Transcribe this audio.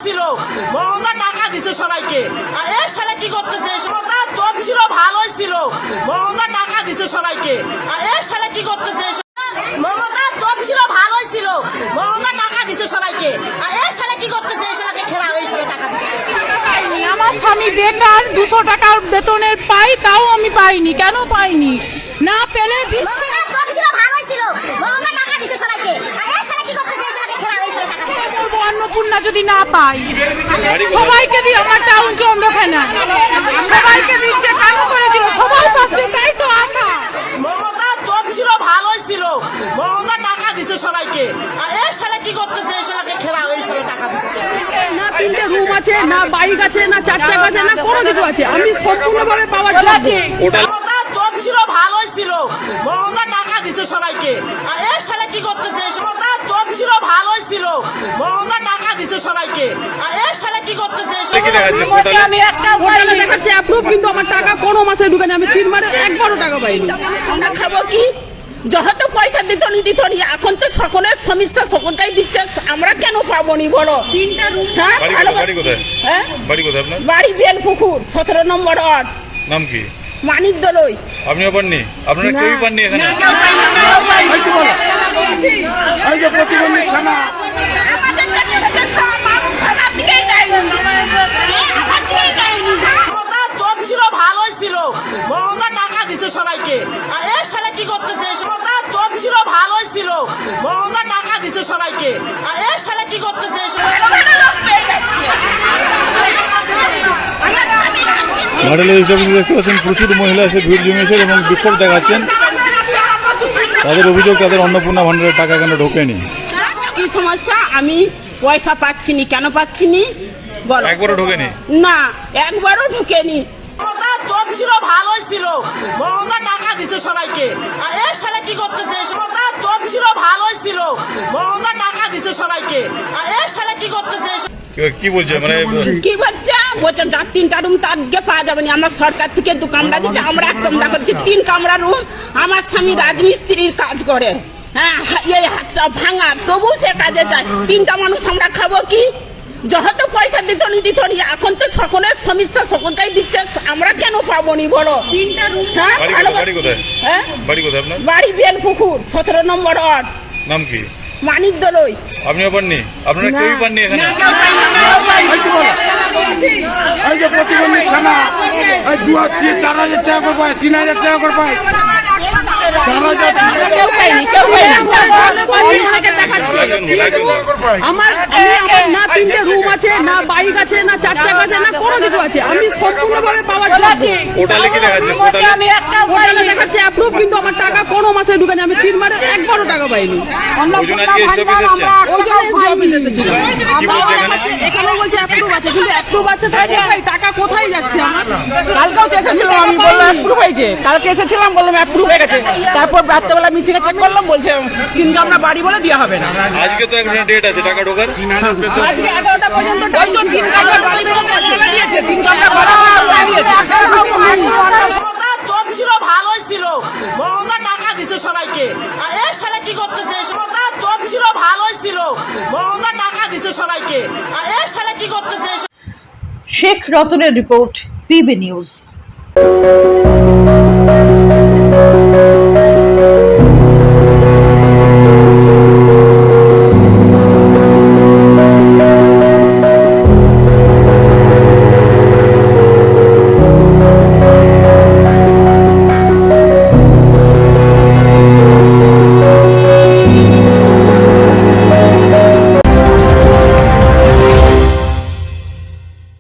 ছিল মমতা টাকা দিছে সবাইকে। আর এই শালা কি করতেছে? মমতা চোখ ছিল ভালোই ছিল, মমতা টাকা দিছে সবাইকে। আর এই শালা কি করতেছে? মমতা চোখ ছিল ভালোই ছিল, মমতা টাকা দিছে সবাইকে। আর এই শালা কি করতেছে? এই শালাকে খেলা, এই শালা টাকা দিচ্ছে। আমার স্বামী বেকার, 200 টাকার বেতনের পাই, তাও আমি পাইনি। কেন পাইনি? না পেলে মমতা চোখ ছিল ভালোই ছিল, মমতা টাকা দিছে সবাইকে। আর এই শালা কি করতেছে? এই শালাকে খেলা, এই শালা টাকা দিচ্ছে। অন্নপূর্ণা যদি না পাই, সবাইকে দিয়ে আমার টাউন চন্দ্রখানা সবাইকে দিচ্ছে। কেন করেছিল? সবাই পাচ্ছে, তাই তো আশা। মমতা চোখ ছিল ভালোই ছিল, মমতা টাকা দিছে সবাইকে। আর এই শালা কি করতেছে? এই শালাকে খেলা, এই শালা টাকা দিচ্ছে। না 3টে রুম আছে, না বাইক আছে, না 4 চাকা আছে, না কোনো কিছু আছে। আমি সম্পূর্ণভাবে পাওয়ার যোগ্য। মমতা চোখ ছিল ভালোই ছিল, মমতা টাকা দিছে সবাইকে। আর এই শালা কি করতেছে? মমতা চোখ ছিল ভালোই ছিল, মমতা টাকা দিছে সবাইকে। আর এই শালা কি করতেছে? আমি একটা হোটেলে দেখাচ্ছে অ্যাপ্রুভ, কিন্তু আমার টাকা কোনো মাসে ঢুকেনি। আমি 3 মাসে একবারও টাকা পাইনি। আমরা খাবো কি? যত পয়সা দিত নি, এখন তো সকলের সমস্যা সকলটাই দিচ্ছে, আমরা কেন পাবো নি বলো? হ্যাঁ? হ্যাঁ? বাড়ি বেলপুকুর 17 নম্বর ওয়ার্ড। নাম কি? মানিক দলই। আপনিও পাননি? আপনারা কেউই পাননি এখানে? এই যে প্রতিবন্ধী থানা মমতা চোখ ছিল ভালোই ছিল, মমতা টাকা দিছে সবাইকে। আর এই শালা কি করতেছে? মমতা চোখ ছিল ভালোই ছিল, মমতা টাকা দিছে সবাইকে। আর এই শালা কি করতেছে? মডেল অফিসে দেখতে পাচ্ছেন প্রচুর মহিলা এসে ভিড় জমিয়েছে এবং বিক্ষোভ দেখাচ্ছেন। তাদের অভিযোগ তাদের অন্নপূর্ণা ভান্ডারের টাকা কেন ঢোকেনি। কি সমস্যা? আমি পয়সা পাচ্ছি নি, কেন পাচ্ছি নি বলো? একবারও ঢোকেনি? না, একবারও ঢুকেনি। মমতা চোখ ছিল ভালোই ছিল, মমতা টাকা দিছে সবাইকে। আর এই শালা কি করতেছে? মমতা চোখ ছিল ভালোই ছিল, মমতা টাকা দিছে সবাইকে। আর এই শালা কি করতেছে? কি বলছে মানে? কি বলছে? বলছে যার 3টা রুম তার আজকে পাওয়া যাবে না। আমরা সরকার থেকে 2 কামরা দিচ্ছে, আমরা 1 কামরা করছি, 3 কামরা রুম। আমার স্বামী রাজমিস্ত্রির কাজ করে, হ্যাঁ, এই হাতটা ভাঙা, তবু সে কাজে যায়। 3টা মানুষ আমরা খাবো কি? যত পয়সা দিত নি, এখন তো সকলের সমস্যা সকলটাই দিচ্ছে, আমরা কেন পাবো নি বলো? হ্যাঁ? বাড়ি কোথায়? হ্যাঁ? বাড়ি কোথায় আপনার? বাড়ি বেলপুকুর 17 নম্বর ওয়ার্ড। নাম কি? মানিক দলই। আপনিও পাননি? আপনারা কেউই পাননি এখানে? এই যে প্রতিবন্ধী থানা 4,000 টাকা করে পায়, 3,000 টাকা করে পায়। 4,000 কেউ পাইনি, কেউ পাইনি। অনেকে দেখাচ্ছে। আমার না 3টে রুম আছে, না বাইক আছে, না 4 চাকা আছে, না কোনো কিছু আছে। আমি সম্পূর্ণভাবে পাওয়ার যোগ্য। পোর্টালে কি দেখাচ্ছে? হোটেলে দেখাচ্ছে অ্যাপ্রুভ, কিন্তু আমার টাকা কোনো মাসে ঢুকেনি। আমি 3 মাসে একবারও টাকা পাইনি। ওই জন্য আজকে এসে অফিস এসেছেন? ওই জন্য অফিস এসেছিল। কি বলছে এখানে? এখানে বলছে অ্যাপ্রুভ আছে, কিন্তু অ্যাপ্রুভ আছে টাকা কোথায় যাচ্ছে আমার? কালকেও তো এসেছিলাম, আমি বললাম অ্যাপ্রুভ হয়েছে। কালকে এসেছিলাম, বললাম অ্যাপ্রুভ হয়ে গেছে। তারপর রাত্রেবেলা মিছিলে চেক করলাম, বলছে 3 কামরা বাড়ি বলে দেওয়া হবে না। আজকে তো একটা ডেট আছে টাকা ঢোকার। আজকে 11টা পর্যন্ত ওই তো 3 কামরা বাড়ি বলে দিয়েছে, 3 কামরা বাড়ি বলে দিয়েছে। মমতা চোখ ছিল ভালোই ছিল, মমতা টাকা দিছে সবাইকে। আর এই শালা কি করতেছে? মমতা চোখ ছিল ভালোই ছিল, মমতা টাকা দিছে সবাইকে। আর এই শালা কি করতেছে? শেখ রতনের রিপোর্ট, পিবি নিউজ।